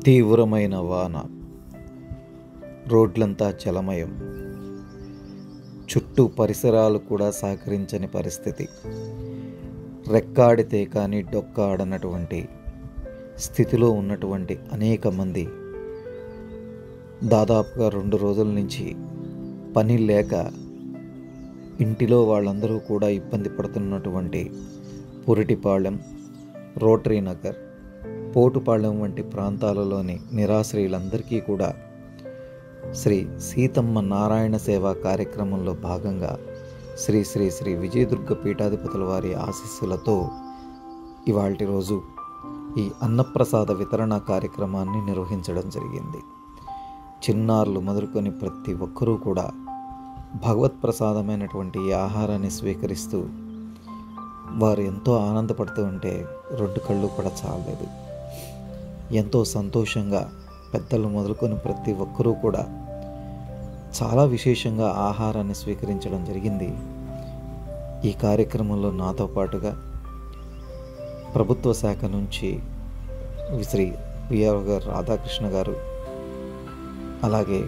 తీవ్రమైన వాన, రోడ్లంతా జలమయం, చుట్టూ పరిసరాలు కూడా సహకరించని పరిస్థితి. రెక్కాడితే కానీ డొక్కాడనటువంటి స్థితిలో ఉన్నటువంటి అనేక మంది దాదాపుగా 2 రోజుల నుంచి పని లేక ఇంటిలో వాళ్ళందరూ కూడా ఇబ్బంది పడుతున్నటువంటి పురిటిపాళెం, రోటరీ నగర్, పోటుపాళెం వంటి ప్రాంతాలలోని నిరాశ్రయులందరికీ కూడా శ్రీ సీతమ్మ నారాయణ సేవా కార్యక్రమంలో భాగంగా శ్రీ శ్రీ శ్రీ విజయదుర్గ పీఠాధిపతుల వారి ఆశీస్సులతో ఇవాల్టి రోజు ఈ అన్నప్రసాద వితరణ కార్యక్రమాన్ని నిర్వహించడం జరిగింది. చిన్నారులు మొదలుకొని ప్రతి ఒక్కరూ కూడా భగవత్ప్రసాదమైనటువంటి ఈ ఆహారాన్ని స్వీకరిస్తూ వారు ఎంతో ఆనందపడుతూ ఉంటే 2 కళ్ళు కూడా చాలలేదు. ఎంతో సంతోషంగా పెద్దలు మొదలుకొని ప్రతి ఒక్కరూ కూడా చాలా విశేషంగా ఆహారాన్ని స్వీకరించడం జరిగింది. ఈ కార్యక్రమంలో నాతో పాటుగా ప్రభుత్వ శాఖ నుంచి శ్రీ విఆర్ రాధాకృష్ణ గారు, అలాగే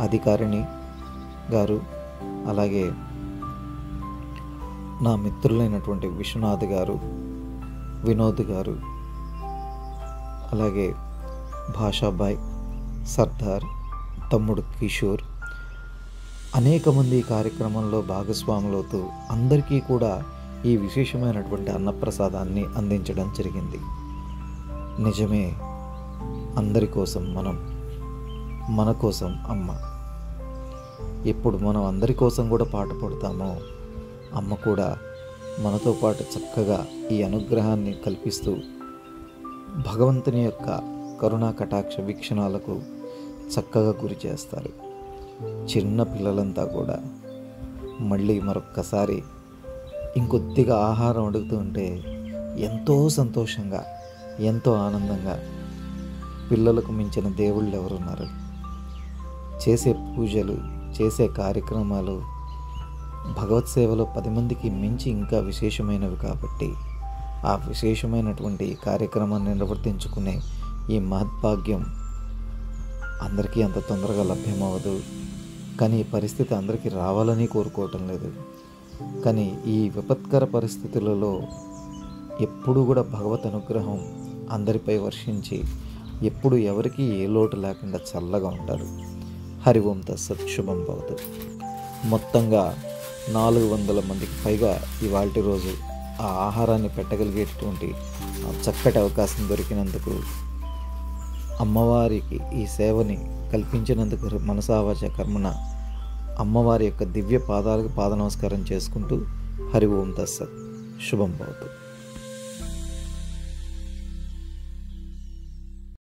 అధికారిణి గారు, అలాగే నా మిత్రులైనటువంటి విశ్వనాథ్ గారు, వినోద్ గారు, అలాగే భాషాబాయ్, సర్దార్, తమ్ముడు కిషోర్, అనేక మంది ఈ కార్యక్రమంలో భాగస్వాములవుతూ అందరికీ కూడా ఈ విశేషమైనటువంటి అన్నప్రసాదాన్ని అందించడం జరిగింది. నిజమే, అందరి కోసం మనం, మన కోసం అమ్మ. ఎప్పుడు మనం అందరి కోసం కూడా పాట పాడుతామో అమ్మ కూడా మనతో పాటు చక్కగా ఈ అనుగ్రహాన్ని కల్పిస్తూ భగవంతుని యొక్క కరుణా కటాక్ష వీక్షణాలకు చక్కగా గురి చేస్తారు. చిన్న పిల్లలంతా కూడా మళ్ళీ మరొక్కసారి ఇంకొద్దిగా ఆహారం అడుగుతూ ఉంటే ఎంతో సంతోషంగా, ఎంతో ఆనందంగా, పిల్లలకు మించిన దేవుళ్ళు ఎవరున్నారు? చేసే పూజలు, చేసే కార్యక్రమాలు భగవత్ సేవలో 10 మందికి మించి ఇంకా విశేషమైనవి కాబట్టి ఆ విశేషమైనటువంటి కార్యక్రమాన్ని నిర్వర్తించుకునే ఈ మహద్భాగ్యం అందరికీ అంత తొందరగా లభ్యమవ్వదు. కానీ ఈ పరిస్థితి అందరికీ రావాలని కోరుకోవటం లేదు. కానీ ఈ విపత్కర పరిస్థితులలో ఎప్పుడూ కూడా భగవత్ అనుగ్రహం అందరిపై వర్షించి ఎప్పుడు ఎవరికి ఏ లోటు లేకుండా చల్లగా ఉంటారు. హరి ఓం తత్సత్. శుభం భవతు. మొత్తంగా 400 మందికి పైగా ఇవాల్టి రోజు ఆ ఆహారాన్ని పెట్టగలిగేటటువంటి చక్కటి అవకాశం దొరికినందుకు, అమ్మవారికి ఈ సేవని కల్పించినందుకు మనసావాచ కర్మన అమ్మవారి యొక్క దివ్య పాదాలకు పాద నమస్కారం చేసుకుంటూ హరి ఓం తత్సత్. శుభం భవతు.